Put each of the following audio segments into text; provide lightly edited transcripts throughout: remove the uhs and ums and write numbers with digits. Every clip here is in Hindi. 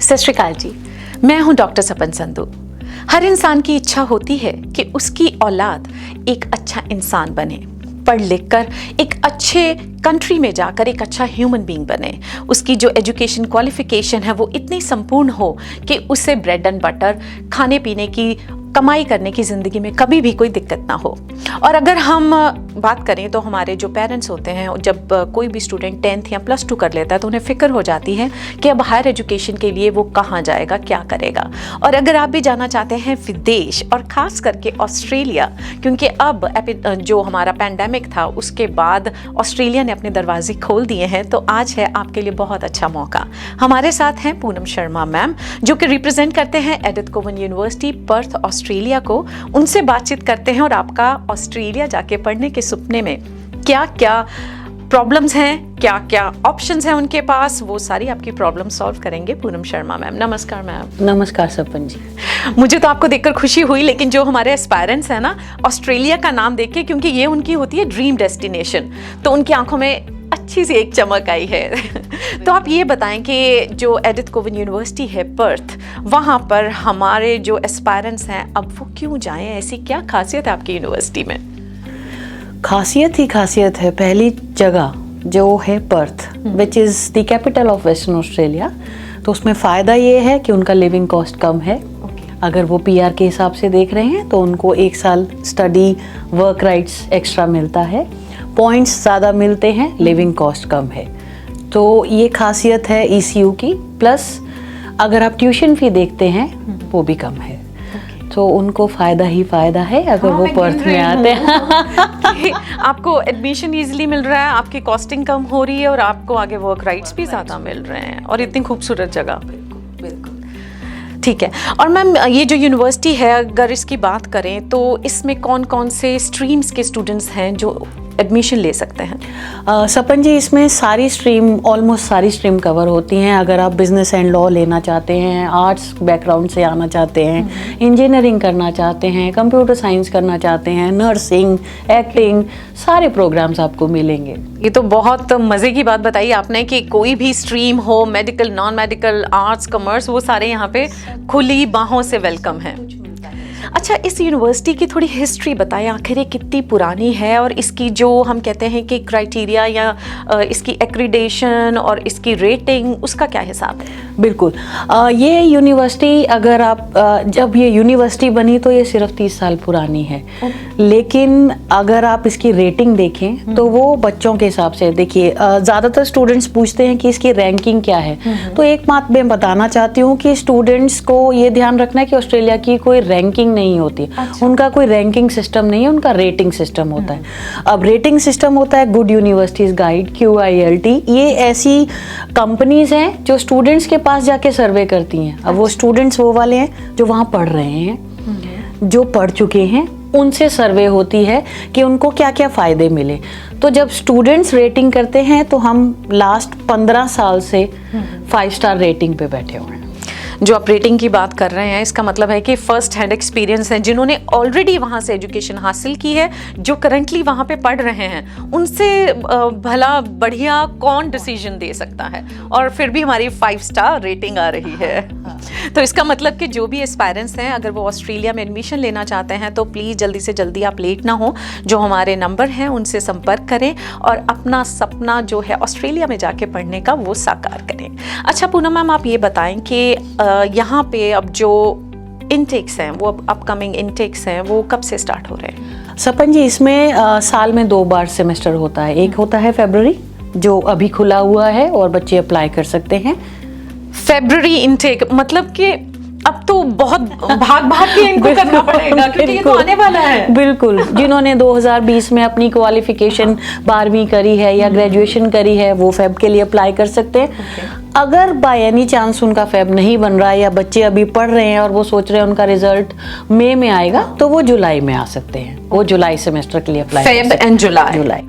सत श्री अकाल जी, मैं हूं डॉक्टर सपन संधू। हर इंसान की इच्छा होती है कि उसकी औलाद एक अच्छा इंसान बने, पढ़ लिख कर एक अच्छे कंट्री में जाकर एक अच्छा ह्यूमन बीइंग बने। उसकी जो एजुकेशन क्वालिफिकेशन है वो इतनी संपूर्ण हो कि उसे ब्रेड एंड बटर खाने पीने की, कमाई करने की ज़िंदगी में कभी भी कोई दिक्कत ना हो। और अगर हम बात करें तो हमारे जो पेरेंट्स होते हैं, जब कोई भी स्टूडेंट 10th या +2 कर लेता है तो उन्हें फ़िक्र हो जाती है कि अब हायर एजुकेशन के लिए वो कहाँ जाएगा, क्या करेगा। और अगर आप भी जाना चाहते हैं विदेश और ख़ास करके ऑस्ट्रेलिया, क्योंकि अब जो हमारा पैंडेमिक था उसके बाद ऑस्ट्रेलिया ने अपने दरवाजे खोल दिए हैं, तो आज है आपके लिए बहुत अच्छा मौका। हमारे साथ हैं पूनम शर्मा मैम, जो कि रिप्रेजेंट करते हैं एडिथ कोवन यूनिवर्सिटी पर्थ ऑस्ट्रेलिया को। उनसे बातचीत करते हैं और आपका ऑस्ट्रेलिया जाके पढ़ने के सपने में क्या क्या प्रॉब्लम्स हैं, क्या क्या ऑप्शंस हैं उनके पास, वो सारी आपकी प्रॉब्लम सॉल्व करेंगे पूनम शर्मा मैम। नमस्कार मैम। नमस्कार सपन जी। मुझे तो आपको देखकर खुशी हुई, लेकिन जो हमारे एस्पायरेंट्स हैं ना, ऑस्ट्रेलिया का नाम देख के, क्योंकि ये उनकी होती है ड्रीम डेस्टिनेशन, तो उनकी आंखों में अच्छी सी एक चमक आई है। तो आप ये बताएं कि जो एडिथ कोवन यूनिवर्सिटी है पर्थ, वहाँ पर हमारे जो एस्पायरेंट्स हैं अब वो क्यों जाएं, ऐसी क्या खासियत है आपकी यूनिवर्सिटी में? खासियत ही खासियत है। पहली जगह जो है Perth, which is the capital of western Australia, तो उसमें फ़ायदा ये है कि उनका लिविंग कॉस्ट कम है। अगर वो PR के हिसाब से देख रहे हैं तो उनको 1 साल स्टडी वर्क राइट्स एक्स्ट्रा मिलता है, पॉइंट्स ज़्यादा मिलते हैं, लिविंग कॉस्ट कम है। तो ये खासियत है ECU की। प्लस अगर आप ट्यूशन फ़ी देखते हैं वो भी कम है, तो उनको फ़ायदा ही फ़ायदा है अगर वो पर्थ में आते हैं। आपको एडमिशन इजीली मिल रहा है, आपकी कॉस्टिंग कम हो रही है और आपको आगे वर्क राइट्स भी ज़्यादा मिल रहे हैं, और इतनी खूबसूरत जगह। बिल्कुल। ठीक है। और मैम, ये जो यूनिवर्सिटी है, अगर इसकी बात करें तो इसमें कौन कौन से स्ट्रीम्स के स्टूडेंट्स हैं जो एडमिशन ले सकते हैं? सपन जी, इसमें सारी स्ट्रीम, ऑलमोस्ट सारी स्ट्रीम कवर होती हैं। अगर आप बिजनेस एंड लॉ लेना चाहते हैं, आर्ट्स बैकग्राउंड से आना चाहते हैं, इंजीनियरिंग करना चाहते हैं, कंप्यूटर साइंस करना चाहते हैं, नर्सिंग, एक्टिंग, सारे प्रोग्राम्स आपको मिलेंगे। ये तो बहुत मज़े की बात बताई आपने कि कोई भी स्ट्रीम हो, medical, non medical, arts, commerce, वो सारे यहाँ पे खुली बाहों से वेलकम हैं। अच्छा, इस यूनिवर्सिटी की थोड़ी हिस्ट्री बताएं, आखिर ये कितनी पुरानी है और इसकी जो हम कहते हैं कि क्राइटेरिया या इसकी एक्रीडेशन और इसकी रेटिंग, उसका क्या हिसाब है? बिल्कुल। ये यूनिवर्सिटी, अगर आप जब ये यूनिवर्सिटी बनी तो ये सिर्फ 30 साल पुरानी है, लेकिन अगर आप इसकी रेटिंग देखें तो वो बच्चों के हिसाब से, देखिए ज़्यादातर स्टूडेंट्स पूछते हैं कि इसकी रैंकिंग क्या है, तो एक बात मैं बताना चाहती हूँ कि स्टूडेंट्स को ये ध्यान रखना है कि ऑस्ट्रेलिया की कोई रैंकिंग नहीं होती। अच्छा। उनका कोई रैंकिंग सिस्टम नहीं है, उनका रेटिंग सिस्टम होता है। अब रेटिंग सिस्टम होता है गुड यूनिवर्सिटीज गाइड, QILT। ये ऐसी कंपनीज हैं जो स्टूडेंट्स के पास जाके सर्वे करती हैं। अब वो स्टूडेंट्स वो वाले हैं जो वहाँ पढ़ रहे हैं, जो पढ़ चुके हैं, उनसे सर्वे होती है कि उनको क्या क्या फ़ायदे मिले। तो जब स्टूडेंट्स रेटिंग करते हैं तो हम लास्ट 15 साल से 5 स्टार रेटिंग पे बैठे हुए हैं। जो आप रेटिंग की बात कर रहे हैं, इसका मतलब है कि फर्स्ट हैंड एक्सपीरियंस है, जिन्होंने ऑलरेडी वहाँ से एजुकेशन हासिल की है, जो करंटली वहाँ पे पढ़ रहे हैं, उनसे भला बढ़िया कौन डिसीजन दे सकता है? और फिर भी हमारी 5 स्टार रेटिंग आ रही है। तो इसका मतलब कि जो भी एस्पायरेंट्स हैं, अगर वो ऑस्ट्रेलिया में एडमिशन लेना चाहते हैं तो प्लीज़ जल्दी से जल्दी आप लेट ना हो, जो हमारे नंबर हैं उनसे संपर्क करें और अपना सपना जो है ऑस्ट्रेलिया में जाके पढ़ने का वो साकार करें। अच्छा पूनम मैम, आप ये बताएं कि यहाँ पे अब जो इनटेक्स हैं, वो अपकमिंग इनटेक्स हैं, वो कब से स्टार्ट हो रहे हैं? सपन जी, इसमें साल में 2 बार सेमेस्टर होता है। एक होता है फरवरी, जो अभी खुला हुआ है और बच्चे अप्लाई कर सकते हैं। फरवरी इनटेक मतलब कि अब तो बहुत भाग के इनको करना पड़ेगा, क्योंकि ये तो आने वाला है। बिल्कुल। जिन्होंने 2020 में अपनी क्वालिफिकेशन 12वीं करी है या ग्रेजुएशन करी है, वो फेब के लिए अप्लाई कर सकते हैं। अगर बाय एनी चांस उनका फेब नहीं बन रहा है या बच्चे अभी पढ़ रहे हैं और वो सोच रहे हैं उनका रिजल्ट मई में आएगा, तो वो जुलाई में आ सकते हैं। वो जुलाई सेमेस्टर के लिए अप्लाई। फेब एंड जुलाई।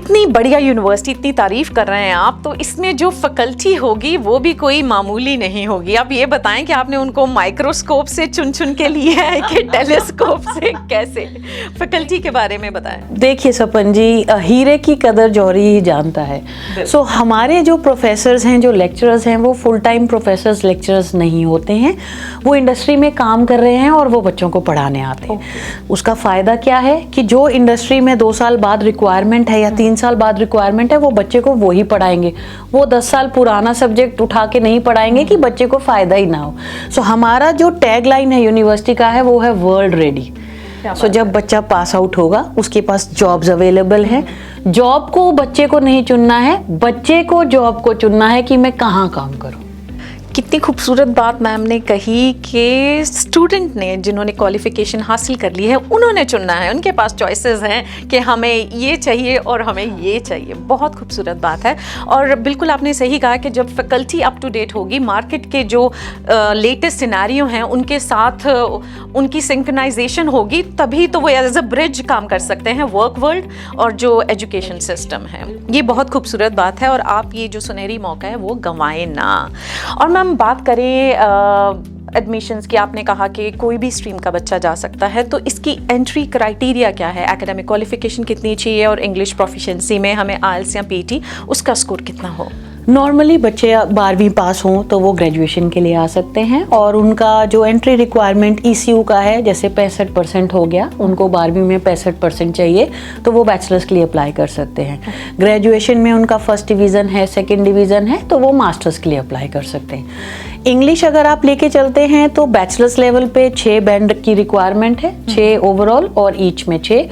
इतनी बढ़िया यूनिवर्सिटी, इतनी तारीफ कर रहे हैं आप, तो इसमें जो फैकल्टी होगी वो भी कोई मामूली नहीं होगी। आप ये बताएं कि आपने उनको माइक्रोस्कोप से चुन चुन के लिया है कि टेलीस्कोप से, कैसे? फैकल्टी के बारे में बताएं। देखिए सपन जी, हीरे की कदर जौहरी ही जानता है। सो हमारे जो प्रोफेसर्स हैं, जो लेक्चरर्स हैं, वो फुल टाइम प्रोफेसर्स लेक्चरर्स नहीं होते हैं। वो इंडस्ट्री में काम कर रहे हैं और वो बच्चों को पढ़ाने आते हैं। उसका फ़ायदा क्या है कि जो इंडस्ट्री में 2 साल बाद रिक्वायरमेंट है या 3 साल बाद रिक्वायरमेंट है, वो बच्चे को वही पढ़ाएंगे। वो 10 साल पुराना सब्जेक्ट उठा के नहीं पढ़ाएंगे कि बच्चे को फ़ायदा ही ना हो। सो हमारा जो टैग लाइन है यूनिवर्सिटी का है वो है वर्ल्ड रेडी। सो जब बच्चा पास आउट होगा उसके पास जॉब्स अवेलेबल हैं। जॉब को बच्चे को नहीं चुनना है, बच्चे को जॉब को चुनना है कि मैं कहाँ काम करूँ। कितनी खूबसूरत बात मैम ने कही कि स्टूडेंट ने, जिन्होंने क्वालिफिकेशन हासिल कर ली है, उन्होंने चुनना है, उनके पास चॉइसेस हैं कि हमें ये चाहिए और हमें ये चाहिए। बहुत खूबसूरत बात है। और बिल्कुल आपने सही कहा कि जब फैकल्टी अप टू डेट होगी, मार्केट के जो लेटेस्ट सिनेरियो हैं उनके साथ उनकी सिंक्रोनाइजेशन होगी, तभी तो वो एज अ ब्रिज काम कर सकते हैं वर्क वर्ल्ड और जो एजुकेशन सिस्टम है। ये बहुत खूबसूरत बात है और आप ये जो सुनहरी मौका है वो गंवाएं ना। और मैम बात करें एडमिशन्स की, आपने कहा कि कोई भी स्ट्रीम का बच्चा जा सकता है, तो इसकी एंट्री क्राइटेरिया क्या है? एकेडमिक क्वालिफिकेशन कितनी चाहिए और इंग्लिश प्रोफिशिएंसी में हमें आइल्स या पीटी उसका स्कोर कितना हो? नॉर्मली बच्चे 12वीं पास हों तो वो ग्रेजुएशन के लिए आ सकते हैं और उनका जो एंट्री रिक्वायरमेंट ECU का है, जैसे 65% हो गया, उनको 12वीं में 65% चाहिए तो वो बैचलर्स के लिए अप्लाई कर सकते हैं। ग्रेजुएशन में उनका फर्स्ट डिवीज़न है, सेकंड डिवीज़न है, तो वो मास्टर्स के लिए अप्लाई कर सकते हैं। इंग्लिश अगर आप लेके चलते हैं तो बैचलर्स लेवल पे 6 बैंड की रिक्वायरमेंट है, 6 ओवरऑल और ईच में 6।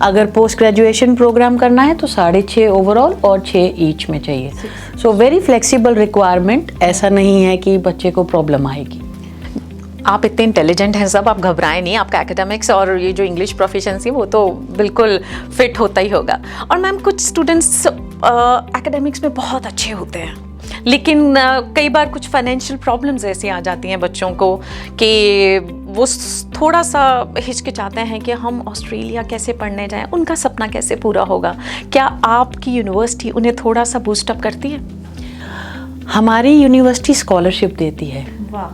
अगर पोस्ट ग्रेजुएशन प्रोग्राम करना है तो 6.5 ओवरऑल और 6 ईच में चाहिए। सो वेरी फ्लेक्सिबल रिक्वायरमेंट, ऐसा नहीं है कि बच्चे को प्रॉब्लम आएगी। आप इतने इंटेलिजेंट हैं सब, आप घबराएं नहीं। आपका एकेडमिक्स और ये जो इंग्लिश प्रोफिशिएंसी वो तो बिल्कुल फिट होता ही होगा। और मैम कुछ स्टूडेंट्स एकेडमिक्स में बहुत अच्छे होते हैं, लेकिन कई बार कुछ फाइनेंशियल प्रॉब्लम्स ऐसी आ जाती हैं बच्चों को कि वो थोड़ा सा हिचकिचाते हैं कि हम ऑस्ट्रेलिया कैसे पढ़ने जाएं, उनका सपना कैसे पूरा होगा। क्या आपकी यूनिवर्सिटी उन्हें थोड़ा सा बूस्टअप करती है? हमारी यूनिवर्सिटी स्कॉलरशिप देती है।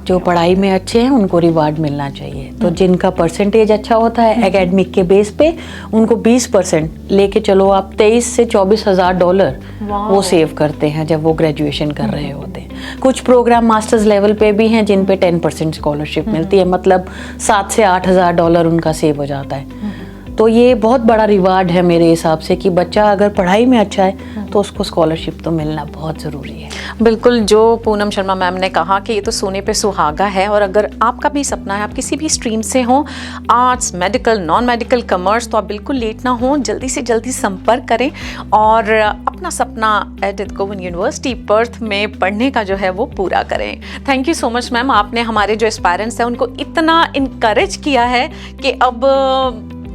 जो पढ़ाई में अच्छे हैं उनको रिवार्ड मिलना चाहिए। तो जिनका परसेंटेज अच्छा होता है एकेडमिक के बेस पे, उनको 20% लेके चलो आप 23 से 24 हज़ार डॉलर वो सेव करते हैं जब वो ग्रेजुएशन कर रहे होते हैं। कुछ प्रोग्राम मास्टर्स लेवल पे भी हैं जिन पे 10% स्कॉलरशिप मिलती है, मतलब 7 से 8 हज़ार डॉलर उनका सेव हो जाता है। तो ये बहुत बड़ा रिवार्ड है मेरे हिसाब से कि बच्चा अगर पढ़ाई में अच्छा है तो उसको स्कॉलरशिप तो मिलना बहुत ज़रूरी है। बिल्कुल, जो पूनम शर्मा मैम ने कहा कि ये तो सोने पे सुहागा है। और अगर आपका भी सपना है, आप किसी भी स्ट्रीम से हों, arts, medical, non medical, commerce, तो आप बिल्कुल लेट ना हों, जल्दी से जल्दी संपर्क करें और अपना सपना एडिथ कोवन यूनिवर्सिटी पर्थ में पढ़ने का जो है वो पूरा करें। Thank you so much ma'am, आपने हमारे जो एस्पायरेंट्स हैं उनको इतना इनकरेज किया है कि अब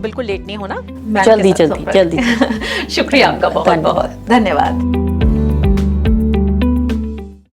बिल्कुल लेट नहीं होना। जल्दी। शुक्रिया आपका बहुत बहुत धन्यवाद।